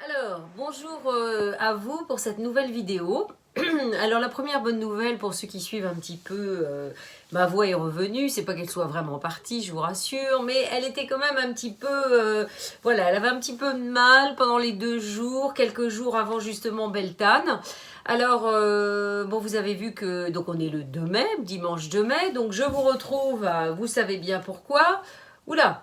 Alors, bonjour à vous pour cette nouvelle vidéo. Alors la première bonne nouvelle pour ceux qui suivent un petit peu, ma voix est revenue, c'est pas qu'elle soit vraiment partie, je vous rassure, mais elle était quand même un petit peu, voilà, elle avait un petit peu de mal pendant les 2 jours, quelques jours avant justement Beltane. Alors, bon, vous avez vu que, donc on est le 2 mai, dimanche 2 mai, donc je vous retrouve, vous savez bien pourquoi. Oula,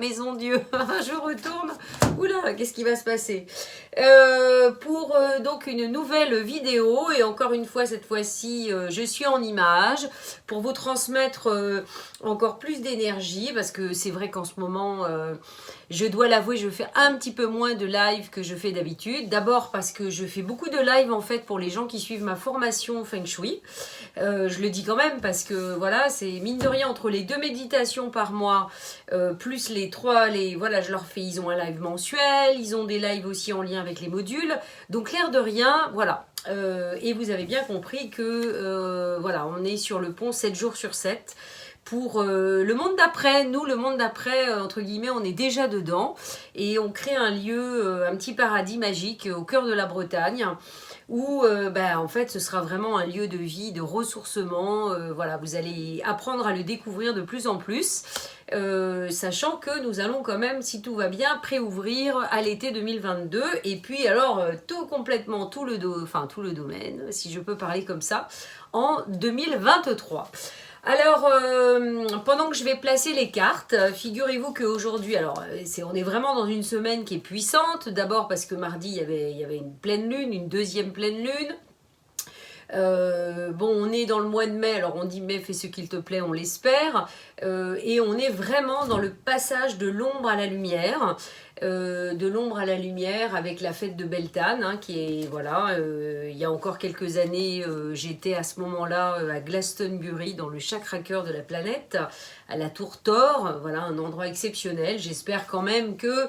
maison Dieu, je retourne. Oula, qu'est-ce qui va se passer pour donc une nouvelle vidéo, et encore une fois, cette fois-ci, je suis en image pour vous transmettre encore plus d'énergie, parce que c'est vrai qu'en ce moment, je dois l'avouer, je fais un petit peu moins de live que je fais d'habitude. D'abord parce que je fais beaucoup de live en fait pour les gens qui suivent ma formation Feng Shui. Je le dis quand même parce que voilà, c'est mine de rien entre les 2 méditations par mois, plus les 3, voilà, je leur fais, ils ont un live mensuel, ils ont des lives aussi en lien avec les modules. Donc l'air de rien, voilà. Et vous avez bien compris que voilà, on est sur le pont 7 jours sur 7 pour le monde d'après. Nous, le monde d'après, entre guillemets, on est déjà dedans et on crée un lieu, un petit paradis magique au cœur de la Bretagne où en fait ce sera vraiment un lieu de vie, de ressourcement. Voilà, vous allez apprendre à le découvrir de plus en plus, sachant que nous allons quand même, si tout va bien, préouvrir à l'été 2022. Et puis alors tout complètement, tout le domaine, si je peux parler comme ça, en 2023. Alors, pendant que je vais placer les cartes, figurez-vous qu'aujourd'hui, alors on est vraiment dans une semaine qui est puissante. D'abord parce que mardi, il y avait une pleine lune, une deuxième pleine lune. Bon, on est dans le mois de mai, alors on dit mai, fais ce qu'il te plaît, on l'espère. Et on est vraiment dans le passage de l'ombre à la lumière. De l'ombre à la lumière avec la fête de Beltane, hein, qui est, voilà, il y a encore quelques années, j'étais à ce moment-là à Glastonbury, dans le chakra-cœur de la planète, à la Tour Thor, voilà, un endroit exceptionnel. J'espère quand même que,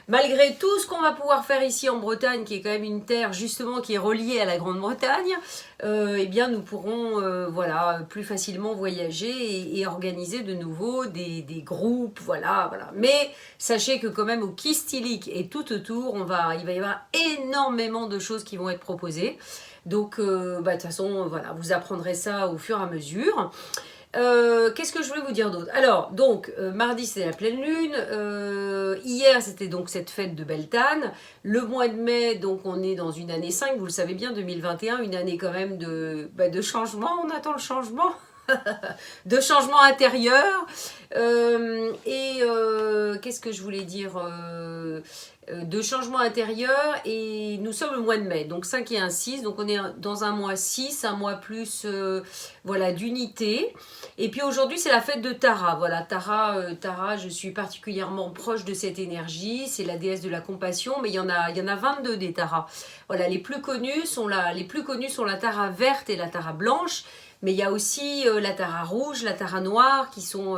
malgré tout ce qu'on va pouvoir faire ici en Bretagne, qui est quand même une terre justement qui est reliée à la Grande-Bretagne, eh bien nous pourrons voilà, plus facilement voyager et organiser de nouveau des groupes, voilà, voilà. Mais sachez que quand même au Kistilik et tout autour, il va y avoir énormément de choses qui vont être proposées. Donc de toute façon, voilà, vous apprendrez ça au fur et à mesure. Qu'est-ce que je voulais vous dire d'autre? Alors, donc, mardi, c'était la pleine lune. Hier, c'était donc cette fête de Beltane. Le mois de mai, donc, on est dans une année 5, vous le savez bien, 2021, une année quand même de changement. On attend le changement. De changement intérieur. Qu'est-ce que je voulais dire de changement intérieur, et nous sommes le mois de mai, donc 5 et 1, 6, donc on est dans un mois 6, un mois plus voilà, d'unité. Et puis aujourd'hui c'est la fête de Tara, voilà, Tara, je suis particulièrement proche de cette énergie, c'est la déesse de la compassion, mais il y en a 22 des Taras. Voilà, les plus connus sont la Tara verte et la Tara blanche. Mais il y a aussi la Tara rouge, la Tara noire, qui sont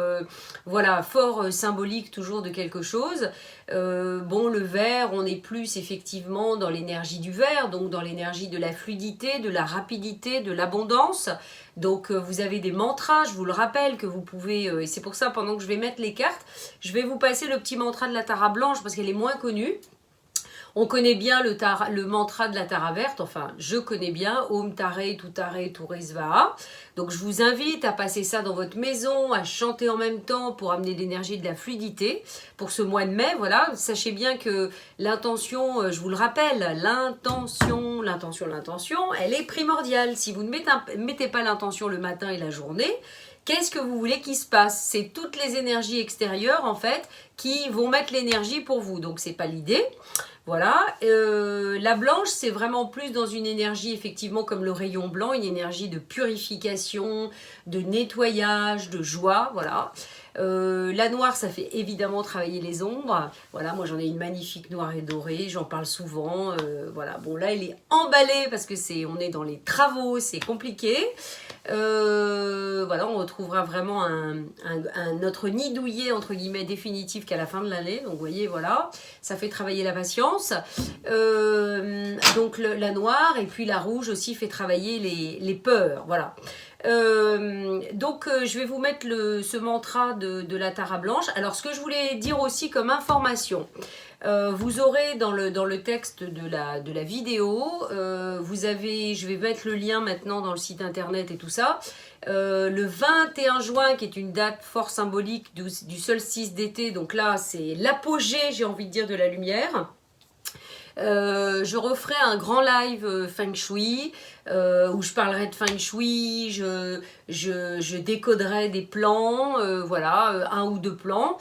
voilà, fort symboliques toujours de quelque chose. Bon, le vert, on est plus effectivement dans l'énergie du vert, donc dans l'énergie de la fluidité, de la rapidité, de l'abondance. Donc vous avez des mantras, je vous le rappelle, que vous pouvez, et c'est pour ça, pendant que je vais mettre les cartes, je vais vous passer le petit mantra de la Tara blanche, parce qu'elle est moins connue. On connaît bien le mantra de la Tara verte, enfin je connais bien, Om Tare Tutare Svaha. Donc je vous invite à passer ça dans votre maison, à chanter en même temps pour amener de l'énergie, de la fluidité pour ce mois de mai. Voilà, sachez bien que l'intention, je vous le rappelle, l'intention, elle est primordiale. Si vous ne mettez pas l'intention le matin et la journée, qu'est-ce que vous voulez qu'il se passe? C'est toutes les énergies extérieures en fait qui vont mettre l'énergie pour vous. Donc c'est pas l'idée. Voilà, la blanche, c'est vraiment plus dans une énergie, effectivement, comme le rayon blanc, une énergie de purification, de nettoyage, de joie, voilà. La noire, ça fait évidemment travailler les ombres. Voilà, moi j'en ai une magnifique noire et dorée, j'en parle souvent. Voilà, bon là, elle est emballée parce que on est dans les travaux, c'est compliqué. Voilà, on retrouvera vraiment notre nid douillet, entre guillemets, définitif qu'à la fin de l'année. Donc, vous voyez, voilà, ça fait travailler la patience. Donc, la noire, et puis la rouge aussi fait travailler les peurs. Voilà. Je vais vous mettre ce mantra de la Tara blanche. Alors, ce que je voulais dire aussi comme information, vous aurez dans le texte de la vidéo, je vais mettre le lien maintenant dans le site internet et tout ça, le 21 juin, qui est une date fort symbolique du solstice d'été, donc là, c'est l'apogée, j'ai envie de dire, de la lumière. Je referai un grand live Feng Shui où je parlerai de Feng Shui, je décoderai des plans, voilà, un ou deux plans.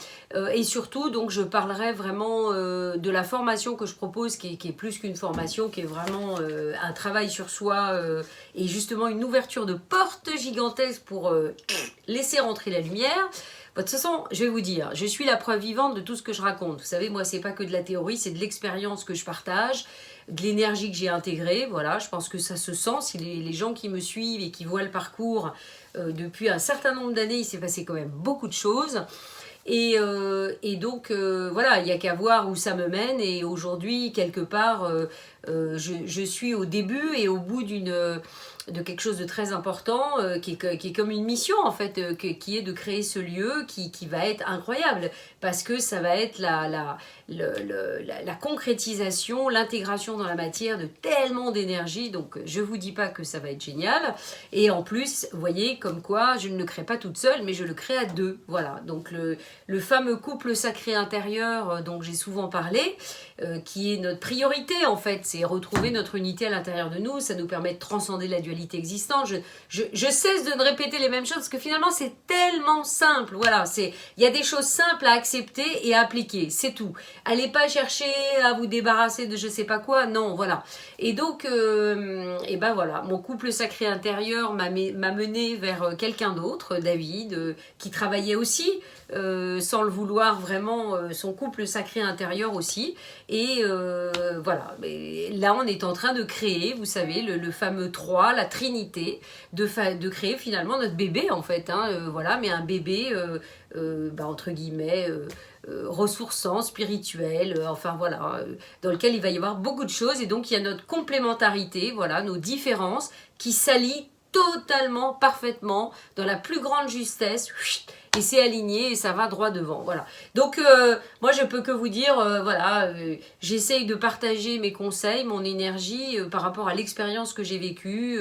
Et surtout, donc, je parlerai vraiment de la formation que je propose, qui est plus qu'une formation, qui est vraiment un travail sur soi et justement une ouverture de porte gigantesque pour laisser rentrer la lumière. De toute façon, je vais vous dire, je suis la preuve vivante de tout ce que je raconte. Vous savez, moi, c'est pas que de la théorie, c'est de l'expérience que je partage, de l'énergie que j'ai intégrée. Voilà, je pense que ça se sent. Si les gens qui me suivent et qui voient le parcours depuis un certain nombre d'années, il s'est passé quand même beaucoup de choses. Et donc, voilà, il n'y a qu'à voir où ça me mène. Et aujourd'hui, quelque part, je suis au début et au bout de quelque chose de très important, qui est comme une mission, en fait, qui est de créer ce lieu qui va être incroyable. Parce que ça va être la concrétisation, l'intégration dans la matière de tellement d'énergie. Donc, je ne vous dis pas que ça va être génial. Et en plus, vous voyez, comme quoi, je ne le crée pas toute seule, mais je le crée à deux. Voilà, donc le fameux couple sacré intérieur dont j'ai souvent parlé, qui est notre priorité en fait, c'est retrouver notre unité à l'intérieur de nous, ça nous permet de transcender la dualité existante. Je cesse de ne répéter les mêmes choses parce que finalement c'est tellement simple, voilà, il y a des choses simples à accepter et à appliquer, c'est tout. Allez pas chercher à vous débarrasser de je sais pas quoi, non, voilà. Et donc, et ben voilà, mon couple sacré intérieur m'a mené vers quelqu'un d'autre, David, qui travaillait aussi, sans le vouloir vraiment, son couple sacré intérieur aussi. Et voilà, mais là on est en train de créer, vous savez, le fameux 3, la trinité, de créer finalement notre bébé en fait, hein, voilà, mais un bébé entre guillemets ressourçant, spirituel, enfin voilà, dans lequel il va y avoir beaucoup de choses. Et donc il y a notre complémentarité, voilà, nos différences qui s'allient totalement, parfaitement, dans la plus grande justesse, et c'est aligné et ça va droit devant, voilà. Donc moi je peux que vous dire, voilà, j'essaye de partager mes conseils, mon énergie par rapport à l'expérience que j'ai vécue,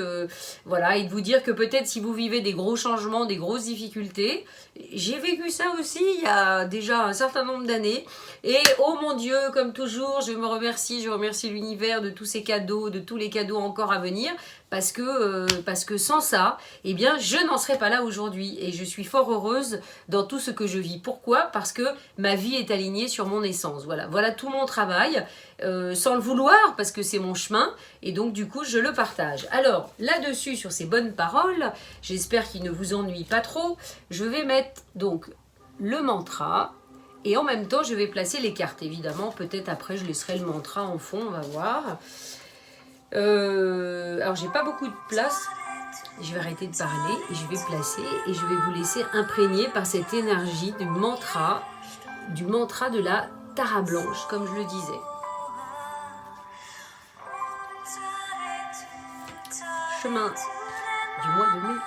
voilà, et de vous dire que peut-être si vous vivez des gros changements, des grosses difficultés, j'ai vécu ça aussi il y a déjà un certain nombre d'années, et oh mon Dieu, comme toujours, je remercie l'univers de tous ces cadeaux, de tous les cadeaux encore à venir, parce que sans ça, eh bien, je n'en serais pas là aujourd'hui. Et je suis fort heureuse dans tout ce que je vis. Pourquoi ? Parce que ma vie est alignée sur mon essence. Voilà tout mon travail, sans le vouloir, parce que c'est mon chemin. Et donc, du coup, je le partage. Alors, là-dessus, sur ces bonnes paroles, j'espère qu'il ne vous ennuie pas trop. Je vais mettre donc le mantra. Et en même temps, je vais placer les cartes. Évidemment, peut-être après, je laisserai le mantra en fond, on va voir. Alors j'ai pas beaucoup de place, je vais arrêter de parler et je vais placer et je vais vous laisser imprégner par cette énergie du mantra de la Tara blanche, comme je le disais. Chemin du mois de mai.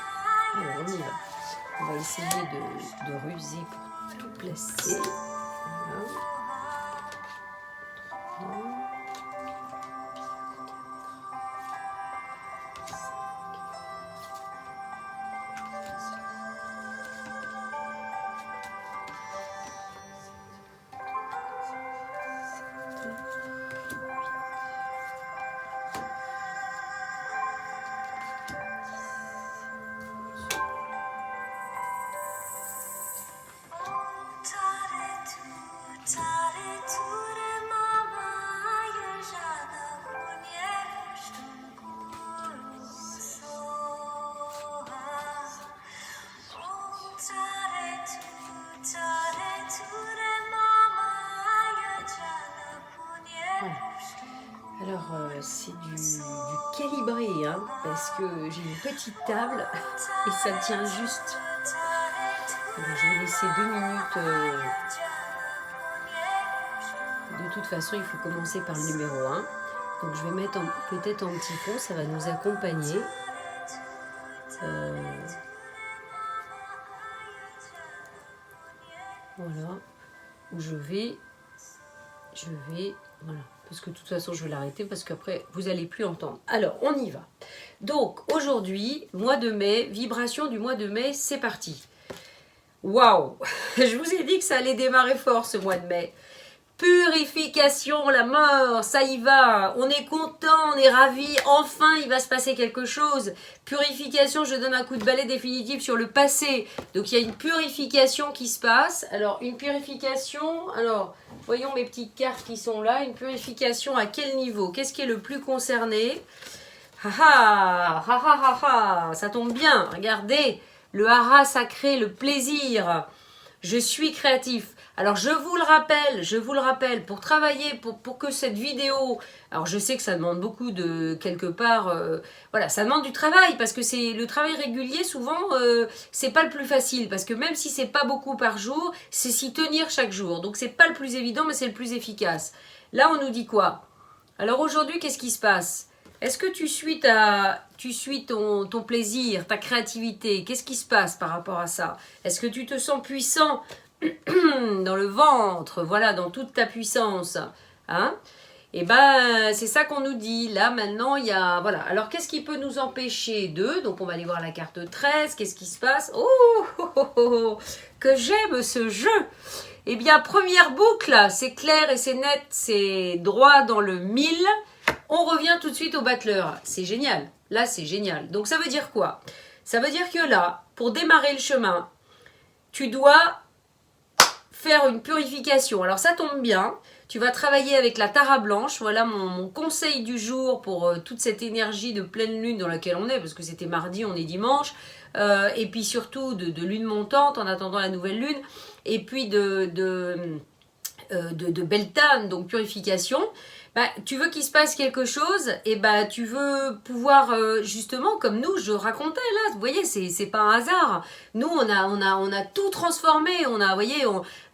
Alors on y va. On va essayer de ruser pour tout placer. Voilà. Alors c'est du calibré, hein, parce que j'ai une petite table et ça tient juste. Alors, je vais laisser 2 minutes. De toute façon, il faut commencer par le numéro 1. Donc je vais mettre peut-être en petit fond, ça va nous accompagner. Voilà, où je vais, voilà. Parce que de toute façon, je vais l'arrêter parce qu'après, vous n'allez plus entendre. Alors, on y va. Donc, aujourd'hui, mois de mai, vibration du mois de mai, c'est parti. Waouh! Je vous ai dit que ça allait démarrer fort ce mois de mai. Purification, la mort, ça y va, on est content, on est ravis, enfin il va se passer quelque chose. Purification, je donne un coup de balai définitif sur le passé. Donc il y a une purification qui se passe. Alors une purification, alors voyons mes petites cartes qui sont là. Une purification à quel niveau? Qu'est-ce qui est le plus concerné? Ça tombe bien, regardez, le hara sacré, le plaisir. Je suis créatif. Alors je vous le rappelle, pour travailler, pour que cette vidéo, alors je sais que ça demande beaucoup de, quelque part, voilà, ça demande du travail, parce que c'est le travail régulier, souvent, c'est pas le plus facile, parce que même si c'est pas beaucoup par jour, c'est s'y tenir chaque jour, donc c'est pas le plus évident, mais c'est le plus efficace. Là, on nous dit quoi? Alors aujourd'hui, qu'est-ce qui se passe? Est-ce que tu suis ton plaisir, ta créativité? Qu'est-ce qui se passe par rapport à ça? Est-ce que tu te sens puissant dans le ventre, voilà, dans toute ta puissance, hein? Et ben, c'est ça qu'on nous dit. Là, maintenant, il y a, voilà. Alors, qu'est-ce qui peut nous empêcher de? Donc, on va aller voir la carte 13. Qu'est-ce qui se passe? Que j'aime ce jeu! Eh bien, première boucle, c'est clair et c'est net, c'est droit dans le mille. On revient tout de suite au battleur. C'est génial. Là, c'est génial. Donc, ça veut dire quoi? Ça veut dire que là, pour démarrer le chemin, tu dois faire une purification. Alors ça tombe bien, tu vas travailler avec la Tara blanche. Voilà mon conseil du jour pour toute cette énergie de pleine lune dans laquelle on est, parce que c'était mardi, on est dimanche, et puis surtout de lune montante en attendant la nouvelle lune, et puis de Beltane, donc purification. Bah, tu veux qu'il se passe quelque chose, et bah, tu veux pouvoir, justement, comme nous, je racontais là, vous voyez, c'est pas un hasard. Nous, on a tout transformé, vous voyez,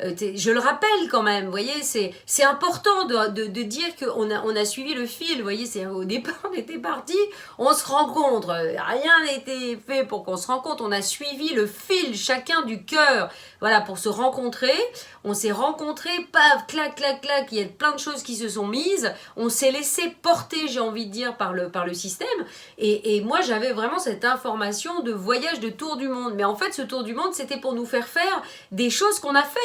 je le rappelle quand même, vous voyez, c'est important de dire qu'on a suivi le fil, vous voyez, au départ, on était parti, on se rencontre, rien n'était fait pour qu'on se rencontre, on a suivi le fil, chacun du cœur, voilà, pour se rencontrer, on s'est rencontrés, paf, clac, clac, clac, il y a plein de choses qui se sont mises, on s'est laissé porter, j'ai envie de dire, par le système. Et moi, j'avais vraiment cette information de voyage de tour du monde. Mais en fait, ce tour du monde, c'était pour nous faire des choses qu'on a fait.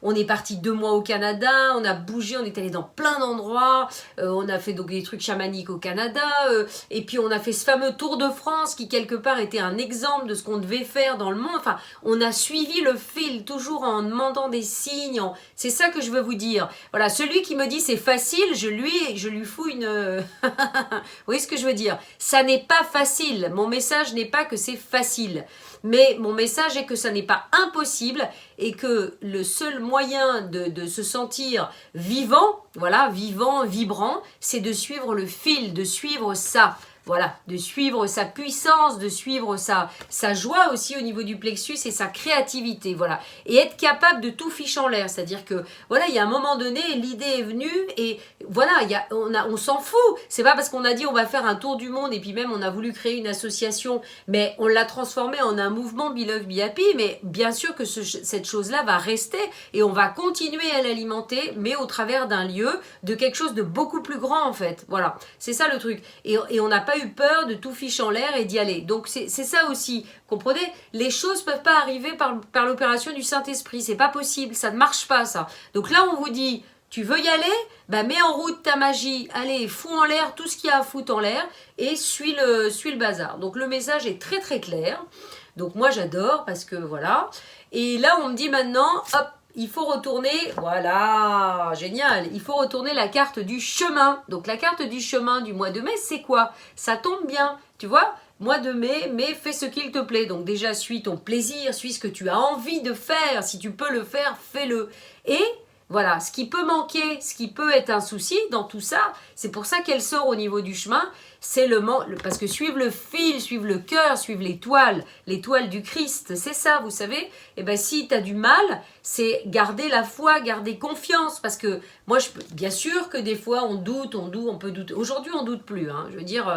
On est parti 2 mois au Canada, on a bougé, on est allé dans plein d'endroits, on a fait donc des trucs chamaniques au Canada, et puis on a fait ce fameux Tour de France qui, quelque part, était un exemple de ce qu'on devait faire dans le monde. Enfin, on a suivi le fil, toujours en demandant des signes. C'est ça que je veux vous dire. Voilà, celui qui me dit c'est facile, je lui fous une... Vous voyez ce que je veux dire? Ça n'est pas facile. Mon message n'est pas que c'est facile. Mais mon message est que ça n'est pas impossible et que le seul moyen de se sentir vivant, voilà, vivant, vibrant, c'est de suivre le fil, de suivre ça. Voilà, de suivre sa puissance, de suivre sa joie aussi au niveau du plexus et sa créativité, voilà. Et être capable de tout fiche en l'air, c'est-à-dire que, voilà, il y a un moment donné, l'idée est venue et voilà, on s'en fout. C'est pas parce qu'on a dit on va faire un tour du monde et puis même on a voulu créer une association, mais on l'a transformé en un mouvement Be Love Be Happy, mais bien sûr que cette chose-là va rester et on va continuer à l'alimenter, mais au travers d'un lieu, de quelque chose de beaucoup plus grand en fait. Voilà, c'est ça le truc. Et on n'a pas eu peur de tout fiche en l'air et d'y aller. Donc c'est ça aussi, comprenez? Les choses peuvent pas arriver par l'opération du Saint-Esprit, c'est pas possible, ça ne marche pas ça. Donc là on vous dit, tu veux y aller? Bah mets en route ta magie, allez, fous en l'air tout ce qu'il y a à foutre en l'air et suis le bazar. Donc le message est très très clair. Donc moi j'adore parce que voilà. Et là on me dit maintenant, hop, il faut retourner, voilà, génial, il faut retourner la carte du chemin. Donc la carte du chemin du mois de mai, c'est quoi? Ça tombe bien, tu vois? Mois de mai, mais fais ce qu'il te plaît. Donc déjà, suis ton plaisir, suis ce que tu as envie de faire. Si tu peux le faire, fais-le. Et voilà, ce qui peut manquer, ce qui peut être un souci dans tout ça, c'est pour ça qu'elle sort au niveau du chemin, c'est parce que suivre le fil, suivre le cœur, suivre l'étoile du Christ, c'est ça, vous savez. Et bien si tu as du mal, c'est garder la foi, garder confiance, parce que moi, bien sûr que des fois on doute, on peut douter. Aujourd'hui, on doute plus, hein. Je veux dire,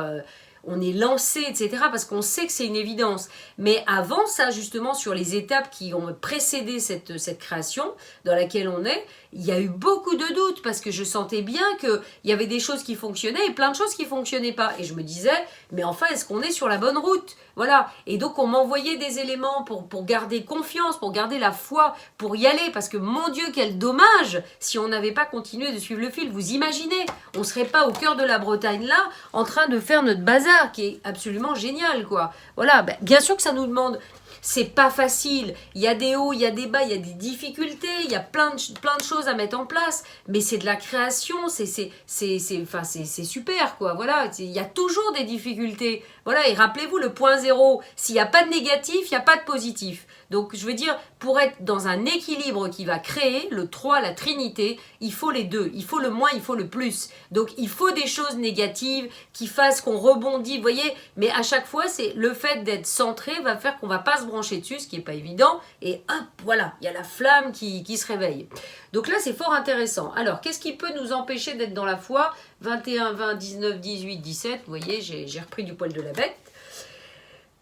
on est lancé, etc. Parce qu'on sait que c'est une évidence. Mais avant ça, justement, sur les étapes qui ont précédé cette création dans laquelle on est, il y a eu beaucoup de doutes parce que je sentais bien qu'il y avait des choses qui fonctionnaient et plein de choses qui ne fonctionnaient pas. Et je me disais, mais enfin, est-ce qu'on est sur la bonne route? Voilà. Et donc, on m'envoyait des éléments pour garder confiance, pour garder la foi, pour y aller. Parce que, mon Dieu, quel dommage si on n'avait pas continué de suivre le fil. Vous imaginez, on ne serait pas au cœur de la Bretagne là, en train de faire notre bazar, qui est absolument génial, quoi. Voilà. Ben, bien sûr que ça nous demande... C'est pas facile, il y a des hauts, il y a des bas, il y a des difficultés, il y a plein de choses à mettre en place, mais c'est de la création, c'est super, quoi, voilà, il y a toujours des difficultés, voilà, et rappelez-vous, le point zéro, s'il n'y a pas de négatif, il n'y a pas de positif. Donc, je veux dire, pour être dans un équilibre qui va créer, le 3, la trinité, il faut les deux. Il faut le moins, il faut le plus. Donc, il faut des choses négatives qui fassent qu'on rebondit, vous voyez. Mais à chaque fois, c'est le fait d'être centré va faire qu'on ne va pas se brancher dessus, ce qui n'est pas évident. Et hop, voilà, il y a la flamme qui se réveille. Donc là, c'est fort intéressant. Alors, qu'est-ce qui peut nous empêcher d'être dans la foi? 21, 20, 19, 18, 17, vous voyez, j'ai repris du poil de la bête.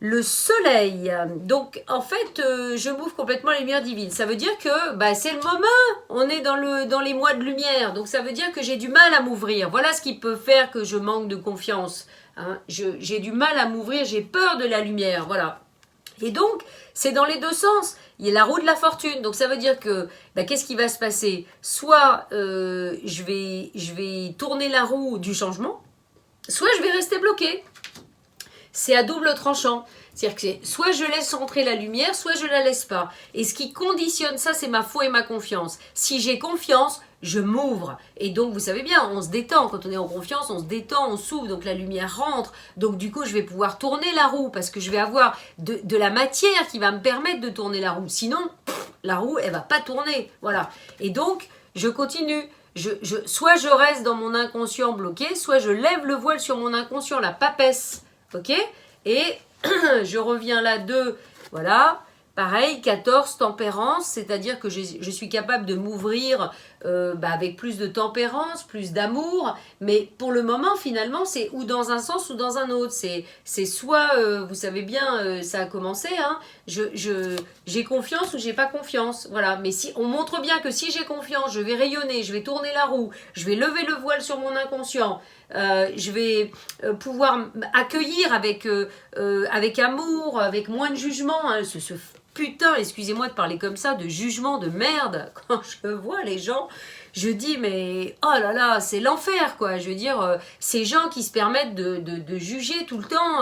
Le soleil, donc en fait je m'ouvre complètement les lumières divines, ça veut dire que c'est le moment, on est dans les mois de lumière, donc ça veut dire que j'ai du mal à m'ouvrir, voilà ce qui peut faire que je manque de confiance, hein. J'ai du mal à m'ouvrir, j'ai peur de la lumière, voilà. Et donc c'est dans les deux sens, il y a la roue de la fortune, donc ça veut dire que qu'est-ce qui va se passer? Soit je vais tourner la roue du changement, soit je vais rester bloqué. C'est à double tranchant. C'est-à-dire que soit je laisse entrer la lumière, soit je la laisse pas. Et ce qui conditionne ça, c'est ma foi et ma confiance. Si j'ai confiance, je m'ouvre. Et donc, vous savez bien, on se détend. Quand on est en confiance, on se détend, on s'ouvre. Donc, la lumière rentre. Donc, du coup, je vais pouvoir tourner la roue parce que je vais avoir de la matière qui va me permettre de tourner la roue. Sinon, la roue, elle va pas tourner. Voilà. Et donc, je continue. Soit je reste dans mon inconscient bloqué, soit je lève le voile sur mon inconscient, la papesse. Ok? Et je reviens là de, voilà, pareil, 14, tempérance, c'est-à-dire que je suis capable de m'ouvrir avec plus de tempérance, plus d'amour, mais pour le moment, finalement, c'est ou dans un sens ou dans un autre. C'est soit, vous savez bien, ça a commencé, hein, j'ai confiance ou j'ai pas confiance, voilà. Mais si on montre bien que si j'ai confiance, je vais rayonner, je vais tourner la roue, je vais lever le voile sur mon inconscient, je vais pouvoir accueillir avec amour, avec moins de jugement, hein, ce putain, excusez-moi de parler comme ça, de jugement de merde. Quand je vois les gens, je dis mais oh là là, c'est l'enfer quoi. Je veux dire, ces gens qui se permettent de juger tout le temps,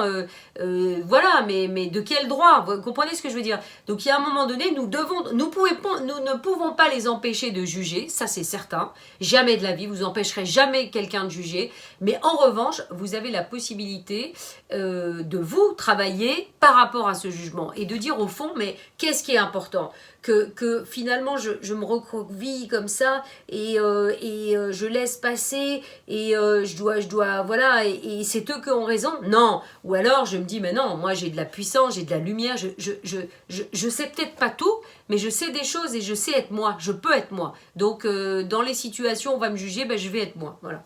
voilà, mais de quel droit? Vous comprenez ce que je veux dire? Donc il y a un moment donné, nous ne pouvons pas les empêcher de juger, ça c'est certain. Jamais de la vie, vous empêcherez jamais quelqu'un de juger. Mais en revanche, vous avez la possibilité de vous travailler par rapport à ce jugement et de dire au fond, mais qu'est-ce qui est important? Que finalement je me recroqueville comme ça et je laisse passer et je dois voilà et c'est eux qui ont raison? Non. Ou alors je me dis mais non, moi j'ai de la puissance, j'ai de la lumière, je sais peut-être pas tout, mais je sais des choses et je sais être moi, je peux être moi. Donc dans les situations où on va me juger, je vais être moi. Voilà.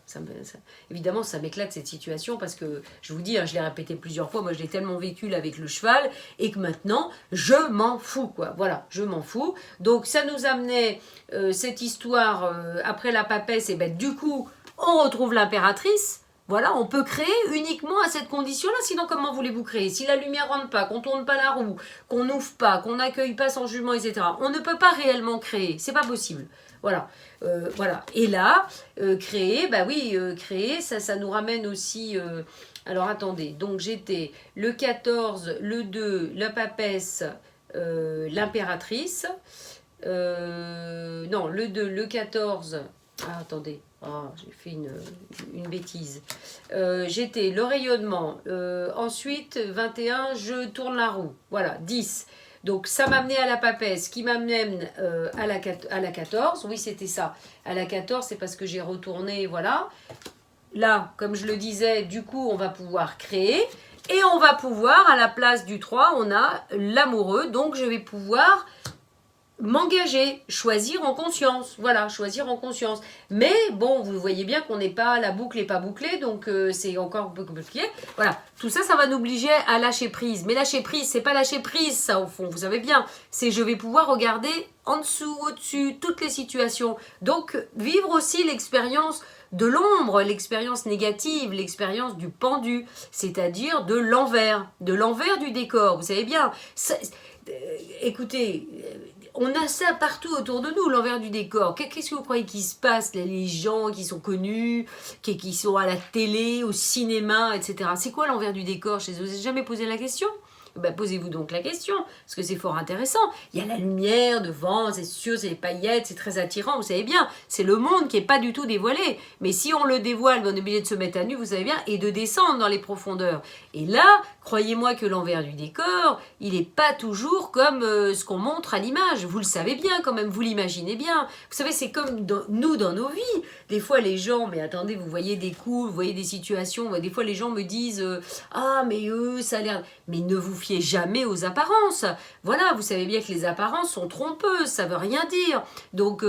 Évidemment ça m'éclate cette situation parce que je vous dis, hein, je l'ai répété plusieurs fois, moi je l'ai tellement vécu là, avec le cheval et que maintenant je m'en fous quoi. Voilà, je m'en fous. Donc ça nous amenait cette histoire après la papesse et du coup on retrouve l'impératrice. Voilà, on peut créer uniquement à cette condition-là, sinon comment voulez-vous créer? Si la lumière rentre pas, qu'on tourne pas la roue, qu'on n'ouvre pas, qu'on n'accueille pas sans jugement, etc. On ne peut pas réellement créer, c'est pas possible. Voilà, voilà. Et là, créer, créer, ça nous ramène aussi... alors attendez, donc j'étais le 14, le 2, la papesse, l'impératrice. Non, le 2, le 14... Ah, attendez. Oh, j'ai fait une bêtise. J'étais le rayonnement. Ensuite, 21, je tourne la roue. Voilà, 10. Donc, ça m'amenait à la papesse, qui m'amène à la 14. Oui, c'était ça. À la 14, c'est parce que j'ai retourné, voilà. Là, comme je le disais, du coup, on va pouvoir créer. Et on va pouvoir, à la place du 3, on a l'amoureux. Donc, je vais pouvoir m'engager, choisir en conscience, voilà, choisir en conscience. Mais bon, vous voyez bien qu'on n'est pas, la boucle n'est pas bouclée, donc c'est encore un peu compliqué. Voilà, tout ça, ça va nous obliger à lâcher prise. Mais lâcher prise, c'est pas lâcher prise, ça au fond, vous savez bien. C'est je vais pouvoir regarder en dessous, au-dessus, toutes les situations. Donc, vivre aussi l'expérience de l'ombre, l'expérience négative, l'expérience du pendu, c'est-à-dire de l'envers du décor. Vous savez bien, écoutez, on a ça partout autour de nous, l'envers du décor. Qu'est-ce que vous croyez qui se passe, les gens qui sont connus, qui sont à la télé, au cinéma, etc. C'est quoi l'envers du décor chez eux? Vous n'avez jamais posé la question? Ben, posez-vous donc la question, parce que c'est fort intéressant. Il y a la lumière devant, c'est sûr, c'est les paillettes, c'est très attirant, vous savez bien. C'est le monde qui n'est pas du tout dévoilé. Mais si on le dévoile, on est obligé de se mettre à nu, vous savez bien, et de descendre dans les profondeurs. Et là, croyez-moi que l'envers du décor, il n'est pas toujours comme ce qu'on montre à l'image. Vous le savez bien quand même, vous l'imaginez bien. Vous savez, c'est comme nous dans nos vies. Des fois, les gens, mais attendez, vous voyez des coups, vous voyez des situations, des fois les gens me disent ah, mais eux, ça a l'air... Mais ne vous fiez jamais aux apparences. Voilà, vous savez bien que les apparences sont trompeuses, ça veut rien dire. Donc,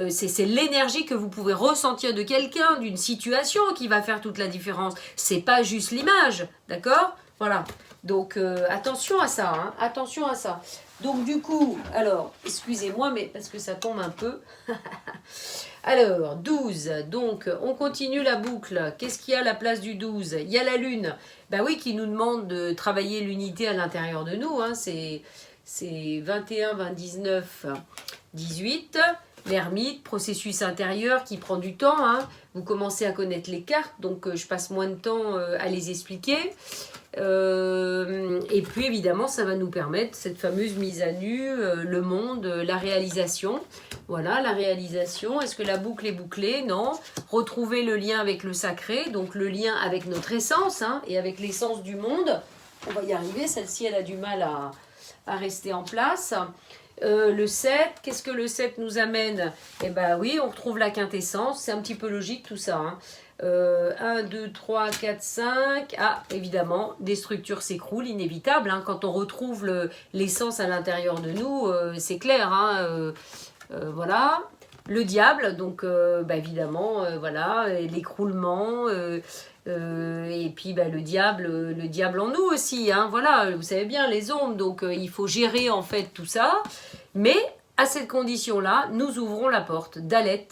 c'est l'énergie que vous pouvez ressentir de quelqu'un, d'une situation qui va faire toute la différence. C'est pas juste l'image, d'accord? Voilà. Donc, attention à ça, hein, attention à ça. Donc, du coup, alors, excusez-moi, mais parce que ça tombe un peu. Alors, 12, donc on continue la boucle. Qu'est-ce qu'il y a à la place du 12? Il y a la lune, ben oui, qui nous demande de travailler l'unité à l'intérieur de nous, hein. C'est 21, 29, 18, l'ermite, processus intérieur qui prend du temps, hein. Vous commencez à connaître les cartes, donc je passe moins de temps à les expliquer. Et puis évidemment ça va nous permettre cette fameuse mise à nu, le monde, la réalisation. Voilà, la réalisation. Est-ce que la boucle est bouclée? Non. Retrouver le lien avec le sacré, donc le lien avec notre essence, hein, et avec l'essence du monde. On va y arriver, celle-ci elle a du mal à rester en place. Le 7, qu'est-ce que le 7 nous amène? Eh bien oui, on retrouve la quintessence, c'est un petit peu logique tout ça, hein. 1, 2, 3, 4, 5. Ah, évidemment, des structures s'écroulent, inévitable, hein. Quand on retrouve l'essence à l'intérieur de nous, c'est clair, hein. Voilà. Le diable, donc évidemment, voilà, l'écroulement, et puis le diable en nous aussi, hein, voilà, vous savez bien, les ombres, donc il faut gérer en fait tout ça, mais à cette condition-là, nous ouvrons la porte d'Alet,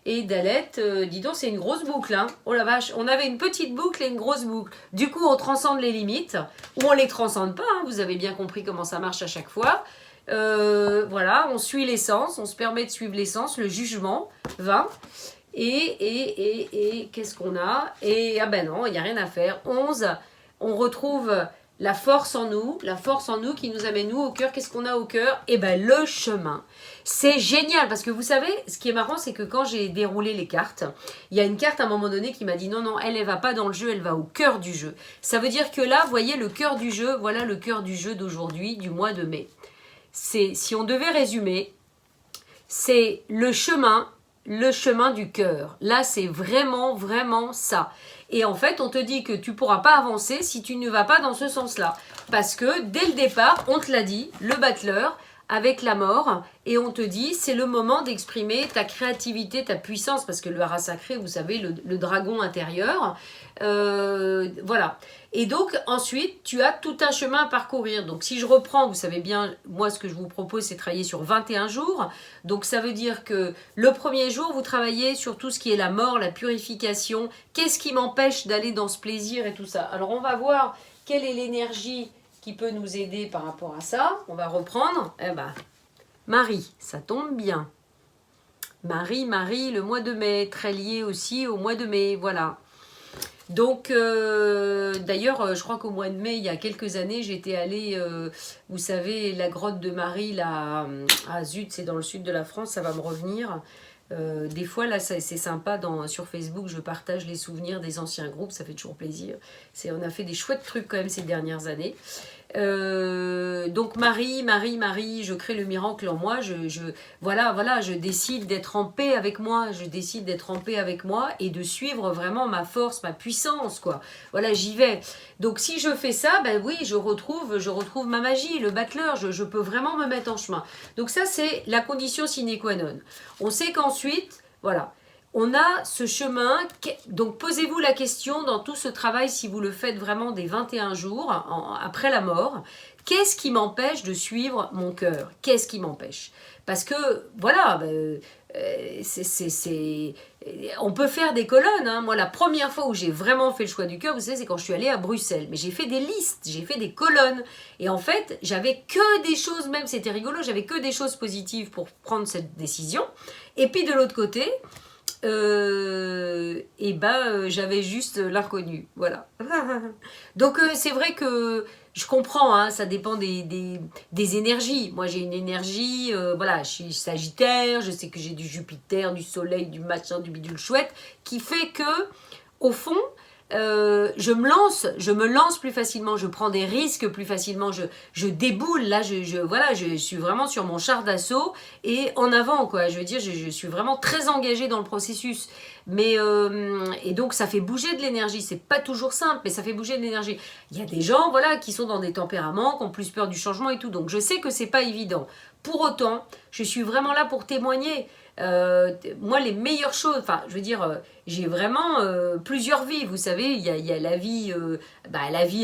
et Dalet, dis donc, c'est une grosse boucle, hein. Oh la vache, on avait une petite boucle et une grosse boucle. Du coup, on transcende les limites, ou on les transcende pas, hein, vous avez bien compris comment ça marche à chaque fois. Voilà, on suit l'essence, on se permet de suivre l'essence, le jugement, 20. Et qu'est-ce qu'on a? Et ah ben non, il n'y a rien à faire. 11, on retrouve la force en nous qui nous amène nous au cœur. Qu'est-ce qu'on a au cœur? Eh ben le chemin. C'est génial parce que vous savez, ce qui est marrant, c'est que quand j'ai déroulé les cartes, il y a une carte à un moment donné qui m'a dit non, elle va pas dans le jeu, elle va au cœur du jeu. Ça veut dire que là, vous voyez le cœur du jeu, voilà le cœur du jeu d'aujourd'hui, du mois de mai. Si on devait résumer, c'est le chemin du cœur. Là, c'est vraiment, vraiment ça. Et en fait, on te dit que tu ne pourras pas avancer si tu ne vas pas dans ce sens-là. Parce que dès le départ, on te l'a dit, le battleur, avec la mort, et on te dit, c'est le moment d'exprimer ta créativité, ta puissance, parce que le hara sacré, vous savez, le dragon intérieur, voilà. Et donc, ensuite, tu as tout un chemin à parcourir. Donc, si je reprends, vous savez bien, moi, ce que je vous propose, c'est travailler sur 21 jours. Donc, ça veut dire que le premier jour, vous travaillez sur tout ce qui est la mort, la purification. Qu'est-ce qui m'empêche d'aller dans ce plaisir et tout ça? Alors, on va voir quelle est l'énergie qui peut nous aider par rapport à ça. On va reprendre. Eh ben, Marie, ça tombe bien. Marie, le mois de mai, très lié aussi au mois de mai, voilà. Donc, d'ailleurs, je crois qu'au mois de mai, il y a quelques années, j'étais allée, vous savez, la grotte de Marie, là, zut, c'est dans le sud de la France, ça va me revenir. Des fois, là, c'est sympa, sur Facebook, je partage les souvenirs des anciens groupes, ça fait toujours plaisir. On a fait des chouettes trucs quand même ces dernières années. Donc Marie, je crée le miracle en moi, voilà, je décide d'être en paix avec moi, et de suivre vraiment ma force, ma puissance, quoi. Voilà, j'y vais. Donc si je fais ça, ben oui, je retrouve ma magie, le battleur, je peux vraiment me mettre en chemin. Donc ça, c'est la condition sine qua non. On sait qu'ensuite, voilà, on a ce chemin, donc posez-vous la question dans tout ce travail, si vous le faites vraiment des 21 jours après la mort, qu'est-ce qui m'empêche de suivre mon cœur? Qu'est-ce qui m'empêche? Parce que, voilà, on peut faire des colonnes. Hein. Moi, la première fois où j'ai vraiment fait le choix du cœur, vous savez, c'est quand je suis allée à Bruxelles. Mais j'ai fait des listes, j'ai fait des colonnes. Et en fait, j'avais que des choses, même c'était rigolo, j'avais que des choses positives pour prendre cette décision. Et puis de l'autre côté, j'avais juste l'inconnu, voilà. Donc c'est vrai que je comprends, hein, ça dépend des énergies. Moi j'ai une énergie, voilà, je suis Sagittaire, je sais que j'ai du Jupiter, du Soleil, du machin, du bidule chouette, qui fait que, au fond, je me lance plus facilement, je prends des risques plus facilement, je déboule, là, voilà, je suis vraiment sur mon char d'assaut et en avant, quoi. Je veux dire, je suis vraiment très engagée dans le processus. Mais, et donc, ça fait bouger de l'énergie. C'est pas toujours simple, mais ça fait bouger de l'énergie. Il y a des gens, voilà, qui sont dans des tempéraments, qui ont plus peur du changement et tout. Donc, je sais que c'est pas évident. Pour autant, je suis vraiment là pour témoigner. Moi, les meilleures choses, enfin, je veux dire, j'ai vraiment plusieurs vies. Vous savez, il y a la vie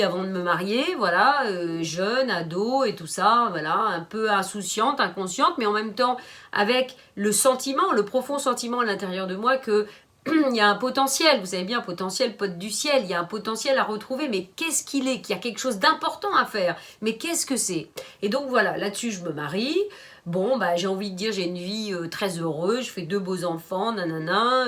avant de me marier, voilà, jeune, ado et tout ça, voilà, un peu insouciante, inconsciente, mais en même temps avec le sentiment, le profond sentiment à l'intérieur de moi que il y a un potentiel, vous savez bien, un potentiel pote du ciel, il y a un potentiel à retrouver, mais qu'est-ce qu'il est? Qu'il y a quelque chose d'important à faire, mais qu'est-ce que c'est? Et donc voilà, là-dessus je me marie, bon, bah, j'ai envie de dire, j'ai une vie très heureuse, je fais 2 beaux enfants, nanana,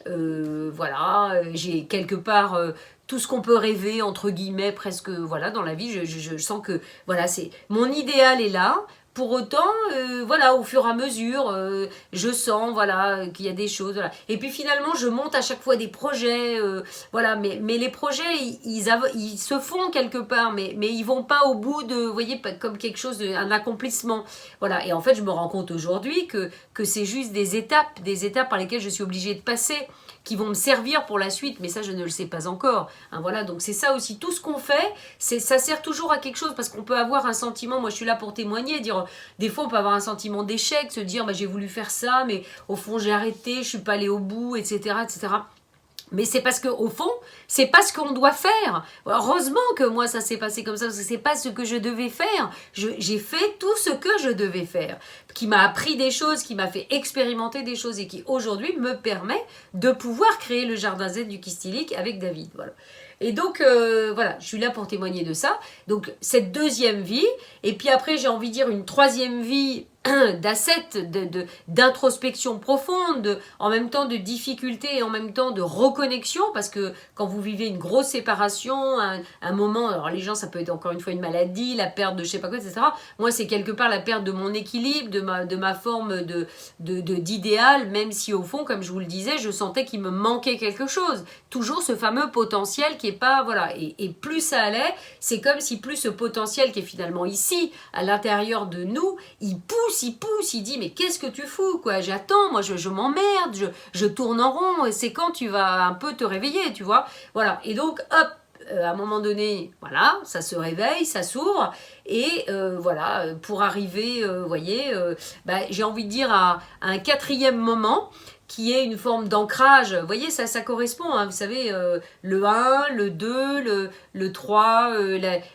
voilà, j'ai quelque part tout ce qu'on peut rêver, entre guillemets, presque, voilà, dans la vie, je sens que, voilà, c'est mon idéal est là. Pour autant, voilà, au fur et à mesure, je sens, voilà, qu'il y a des choses, voilà. Et puis finalement, je monte à chaque fois des projets, voilà, mais les projets, ils se font quelque part, mais ils vont pas au bout de, vous voyez, comme quelque chose, un accomplissement, voilà. Et en fait, je me rends compte aujourd'hui que c'est juste des étapes par lesquelles je suis obligée de passer, qui vont me servir pour la suite, mais ça, je ne le sais pas encore. Hein, voilà, donc c'est ça aussi, tout ce qu'on fait, ça sert toujours à quelque chose, parce qu'on peut avoir un sentiment, moi je suis là pour témoigner, dire, des fois on peut avoir un sentiment d'échec, se dire, bah, j'ai voulu faire ça, mais au fond j'ai arrêté, je suis pas allée au bout, etc., etc. Mais c'est parce que au fond, c'est pas ce qu'on doit faire. Heureusement que moi ça s'est passé comme ça, parce que c'est pas ce que je devais faire. J'ai fait tout ce que je devais faire, qui m'a appris des choses, qui m'a fait expérimenter des choses et qui aujourd'hui me permet de pouvoir créer le jardin zen du Kistilic avec David. Voilà. Et donc voilà, je suis là pour témoigner de ça. Donc cette deuxième vie, et puis après j'ai envie de dire une troisième vie d'ascète, d'introspection profonde, en même temps de difficulté et en même temps de reconnexion, parce que quand vous vivez une grosse séparation, un moment, alors les gens ça peut être encore une fois une maladie, la perte de je sais pas quoi, etc. Moi c'est quelque part la perte de mon équilibre, de ma forme d'idéal, même si au fond, comme je vous le disais, je sentais qu'il me manquait quelque chose. Toujours ce fameux potentiel qui est pas, voilà, et plus ça allait, c'est comme si plus ce potentiel qui est finalement ici, à l'intérieur de nous, il pousse, il dit mais qu'est-ce que tu fous, quoi, j'attends, moi je m'emmerde, je tourne en rond, c'est quand tu vas un peu te réveiller, tu vois, voilà, et donc hop, à un moment donné, voilà, ça se réveille, ça s'ouvre, et voilà, pour arriver, vous voyez, j'ai envie de dire à un quatrième moment, qui est une forme d'ancrage. Vous voyez, ça correspond, hein, vous savez, le 1, le 2, le 3,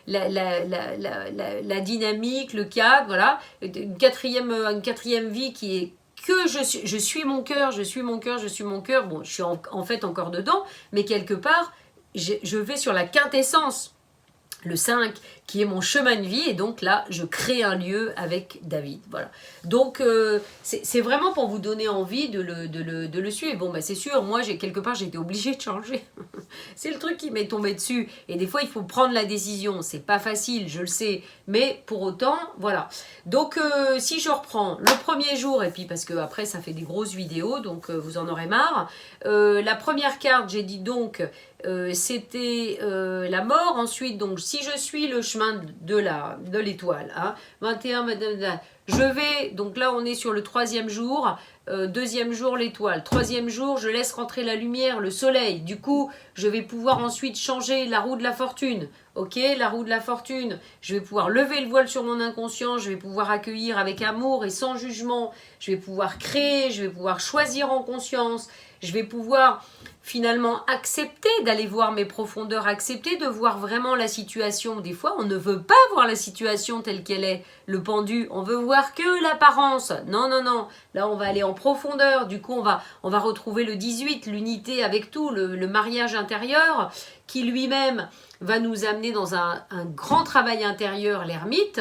la dynamique, le 4, voilà. Une quatrième vie qui est que je suis mon cœur, je suis mon cœur, je suis mon cœur. Bon, je suis en fait encore dedans, mais quelque part, je vais sur la quintessence. Le 5 qui est mon chemin de vie, et donc là je crée un lieu avec David, voilà. Donc c'est vraiment pour vous donner envie de le suivre. Bon, c'est sûr, moi quelque part j'ai été obligée de changer. C'est le truc qui m'est tombé dessus, et des fois il faut prendre la décision, c'est pas facile, je le sais, mais pour autant, voilà. Donc si je reprends le premier jour, et puis parce que après ça fait des grosses vidéos, donc vous en aurez marre. La première carte, j'ai dit donc c'était la mort. Ensuite, donc, si je suis le chemin de l'étoile, hein, 21, je vais, donc là on est sur le 3e jour, 2e jour l'étoile, 3e jour je laisse rentrer la lumière, le soleil, du coup je vais pouvoir ensuite changer la roue de la fortune, ok, la roue de la fortune, je vais pouvoir lever le voile sur mon inconscient, je vais pouvoir accueillir avec amour et sans jugement, je vais pouvoir créer, je vais pouvoir choisir en conscience, je vais pouvoir finalement accepter d'aller voir mes profondeurs, accepter de voir vraiment la situation. Des fois, on ne veut pas voir la situation telle qu'elle est, le pendu. On veut voir que l'apparence. Non, non, non. Là, on va aller en profondeur. Du coup, on va retrouver le 18, l'unité avec tout, le mariage intérieur, qui lui-même va nous amener dans un grand travail intérieur, l'ermite,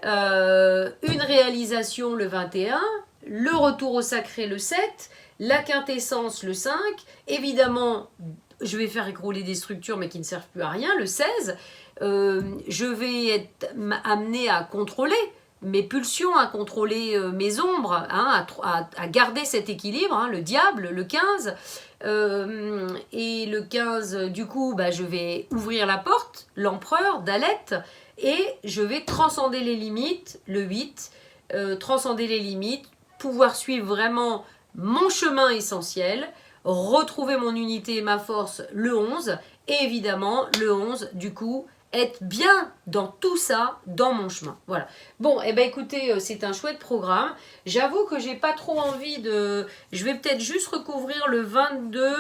une réalisation le 21, le retour au sacré le 7, la quintessence le 5, évidemment, je vais faire écrouler des structures mais qui ne servent plus à rien, le 16, je vais être amené à contrôler mes pulsions, à contrôler mes ombres, hein, à garder cet équilibre, hein, le diable, le 15, et le 15, du coup, bah, je vais ouvrir la porte, l'empereur, Dalet, et je vais transcender les limites, le 8, transcender les limites, pouvoir suivre vraiment mon chemin essentiel, retrouver mon unité et ma force le 11, et évidemment le 11 du coup être bien dans tout ça, dans mon chemin. Voilà. Bon, et ben écoutez, c'est un chouette programme. J'avoue que j'ai pas trop envie de... Je vais peut-être juste recouvrir le 22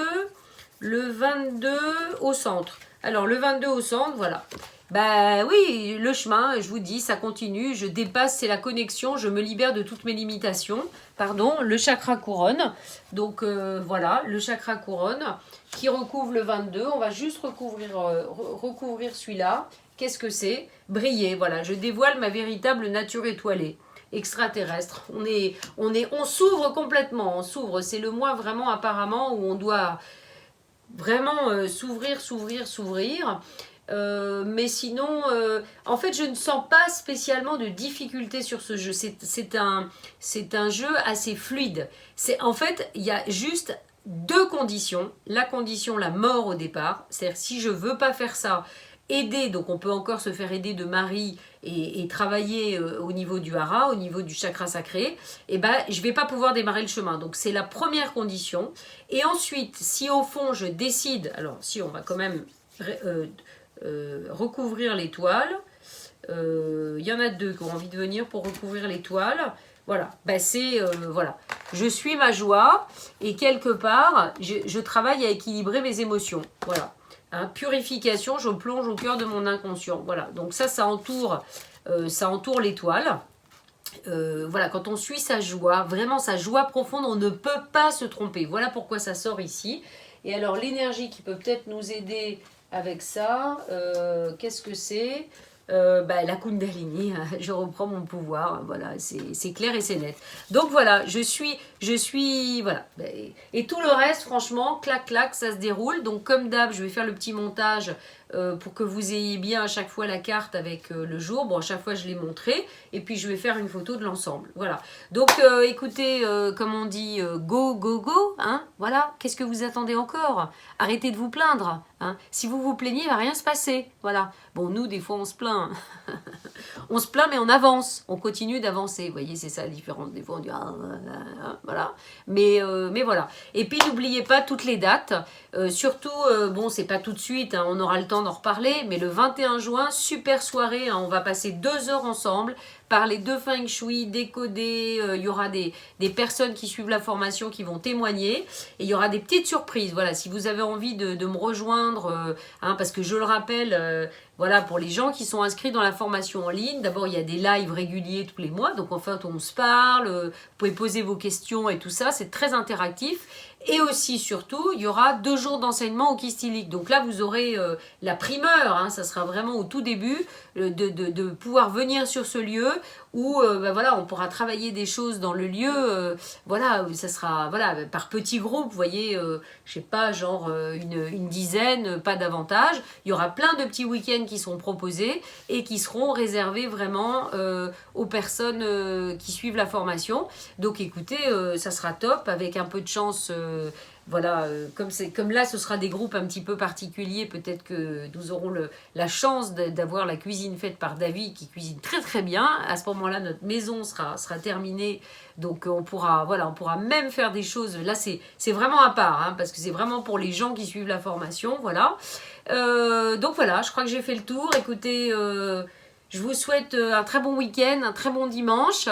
au centre. Alors le 22 au centre, voilà. Bah oui, le chemin, je vous dis, ça continue, je dépasse, c'est la connexion, je me libère de toutes mes limitations. Pardon, le chakra couronne. Donc voilà, le chakra couronne qui recouvre le 22. On va juste recouvrir celui-là. Qu'est-ce que c'est? Briller, voilà, je dévoile ma véritable nature étoilée, extraterrestre. On s'ouvre complètement, on s'ouvre. C'est le mois vraiment apparemment où on doit vraiment s'ouvrir. Mais sinon, en fait, je ne sens pas spécialement de difficulté sur ce jeu. C'est un jeu assez fluide. En fait, il y a juste deux conditions. La condition, la mort au départ. C'est-à-dire, si je veux pas faire ça, aider, donc on peut encore se faire aider de Marie et travailler au niveau du hara, au niveau du chakra sacré, et ben je vais pas pouvoir démarrer le chemin. Donc c'est la première condition. Et ensuite, si au fond je décide, alors si on va quand même recouvrir l'étoile, il y en a deux qui ont envie de venir pour recouvrir l'étoile. Voilà, ben voilà. Je suis ma joie et quelque part, je travaille à équilibrer mes émotions. Voilà. Hein, purification, je plonge au cœur de mon inconscient. Voilà, donc ça entoure l'étoile. Voilà, quand on suit sa joie, vraiment sa joie profonde, on ne peut pas se tromper. Voilà pourquoi ça sort ici. Et alors l'énergie qui peut peut-être nous aider avec ça, qu'est-ce que c'est? La Kundalini, je reprends mon pouvoir, voilà, c'est clair et c'est net. Donc voilà, je suis, voilà. Et tout le reste, franchement, clac, clac, ça se déroule. Donc comme d'hab, je vais faire le petit montage pour que vous ayez bien à chaque fois la carte avec le jour. Bon, à chaque fois, je l'ai montré. Et puis, je vais faire une photo de l'ensemble. Voilà. Donc, écoutez, comme on dit, go, go, go. Hein, voilà. Qu'est-ce que vous attendez encore? Arrêtez de vous plaindre. Hein. Si vous vous plaignez, il ne va rien se passer. Voilà. Bon, nous, des fois, on se plaint. On se plaint, mais on avance. On continue d'avancer. Vous voyez, c'est ça la différence. Des fois, on dit, voilà. Mais voilà. Et puis, n'oubliez pas toutes les dates. Surtout, bon, c'est pas tout de suite. Hein, on aura le temps d'en reparler. Mais le 21 juin, super soirée. Hein, on va passer 2 heures ensemble. Parler de Feng Shui, décoder. Il y aura des personnes qui suivent la formation qui vont témoigner. Et il y aura des petites surprises. Voilà, si vous avez envie de me rejoindre, parce que je le rappelle, voilà, pour les gens qui sont inscrits dans la formation en ligne, d'abord il y a des lives réguliers tous les mois, donc en fait on se parle, vous pouvez poser vos questions et tout ça, c'est très interactif. Et aussi, surtout, il y aura 2 jours d'enseignement au Kystilic. Donc là, vous aurez la primeur, hein, ça sera vraiment au tout début, de pouvoir venir sur ce lieu où voilà, on pourra travailler des choses dans le lieu. Voilà, ça sera par petits groupes, vous voyez, je sais pas, genre une dizaine, pas davantage. Il y aura plein de petits week-ends qui seront proposés et qui seront réservés vraiment aux personnes qui suivent la formation. Donc écoutez, ça sera top, avec un peu de chance. voilà, comme là, ce sera des groupes un petit peu particuliers, peut-être que nous aurons la chance d'avoir la cuisine faite par David, qui cuisine très très bien. À ce moment-là, notre maison sera terminée, donc on pourra même faire des choses. Là, c'est vraiment à part, hein, parce que c'est vraiment pour les gens qui suivent la formation, voilà. Donc voilà, je crois que j'ai fait le tour. Écoutez, je vous souhaite un très bon week-end, un très bon dimanche.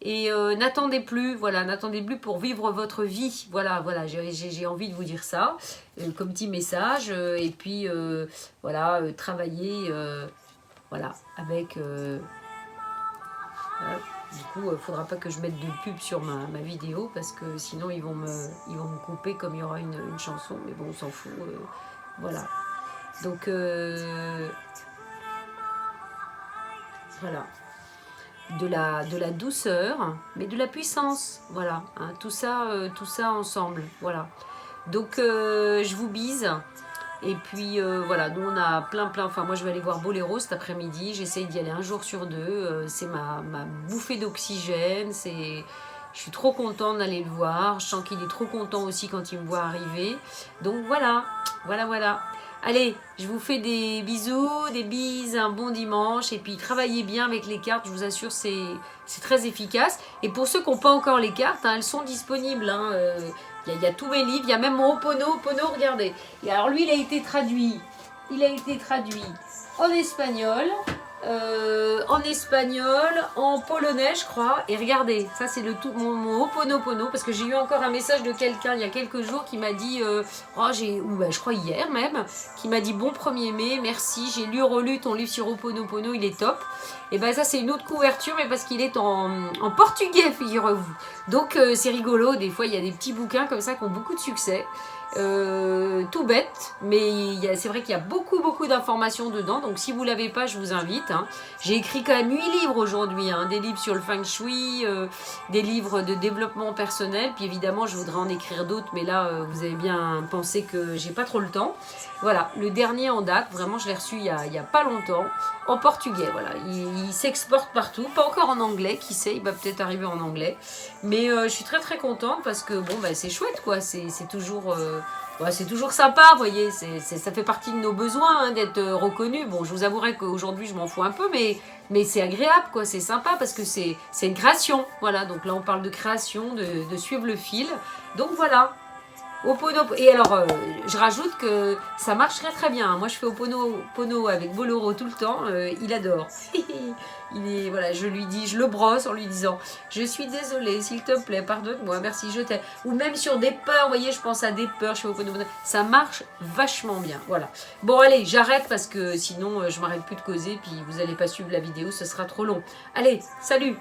Et n'attendez plus, voilà, n'attendez plus pour vivre votre vie. Voilà, j'ai envie de vous dire ça, comme petit message. Et puis, voilà, travailler, voilà, avec... voilà. Du coup, il ne faudra pas que je mette de pub sur ma vidéo, parce que sinon, ils vont me couper comme il y aura une chanson. Mais bon, on s'en fout, voilà. Donc, voilà. De la douceur, mais de la puissance, voilà, hein, tout ça ensemble, voilà. Donc je vous bise, et puis voilà, nous on a plein, enfin moi je vais aller voir Boléro cet après-midi, j'essaye d'y aller un jour sur deux, c'est ma bouffée d'oxygène, je suis trop contente d'aller le voir, je sens qu'il est trop content aussi quand il me voit arriver, donc voilà. Allez, je vous fais des bisous, des bises, un bon dimanche. Et puis, travaillez bien avec les cartes. Je vous assure, c'est très efficace. Et pour ceux qui n'ont pas encore les cartes, hein, elles sont disponibles. Hein, y a tous mes livres. Il y a même mon Opono, regardez. Et alors, lui, il a été traduit. En espagnol, en polonais, je crois. Et regardez, ça c'est mon Ho'oponopono, parce que j'ai eu encore un message de quelqu'un il y a quelques jours qui m'a dit, je crois hier même, qui m'a dit bon 1er mai, merci, j'ai lu, relu ton livre sur Ho'oponopono, il est top. Et ben ça c'est une autre couverture, mais parce qu'il est en portugais, figurez-vous. Donc c'est rigolo, des fois il y a des petits bouquins comme ça qui ont beaucoup de succès. Tout bête, mais c'est vrai qu'il y a beaucoup d'informations dedans, donc si vous ne l'avez pas, je vous invite, hein. J'ai écrit quand même 8 livres aujourd'hui, hein, des livres sur le feng shui, des livres de développement personnel, puis évidemment je voudrais en écrire d'autres, mais là vous avez bien pensé que j'ai pas trop le temps. Voilà, le dernier en date, vraiment je l'ai reçu il y a pas longtemps, en portugais, voilà, il s'exporte partout, pas encore en anglais, qui sait, il va peut-être arriver en anglais, mais je suis très contente parce que bon, c'est chouette quoi, c'est toujours sympa, vous voyez, ça fait partie de nos besoins, hein, d'être reconnu. Bon, je vous avouerai qu'aujourd'hui je m'en fous un peu, mais c'est agréable quoi, c'est sympa parce que c'est une création, voilà, donc là on parle de création, de suivre le fil, donc voilà. Et alors, je rajoute que ça marche très bien. Moi, je fais Ho'oponopono avec Boléro tout le temps. Il adore. Voilà, je le brosse en lui disant « Je suis désolée, s'il te plaît, pardonne-moi, merci, je t'aime. » Ou même sur des peurs, vous voyez, je pense à des peurs, je fais Ho'oponopono. Ça marche vachement bien, voilà. Bon, allez, j'arrête parce que sinon, je m'arrête plus de causer, puis vous n'allez pas suivre la vidéo, ce sera trop long. Allez, salut!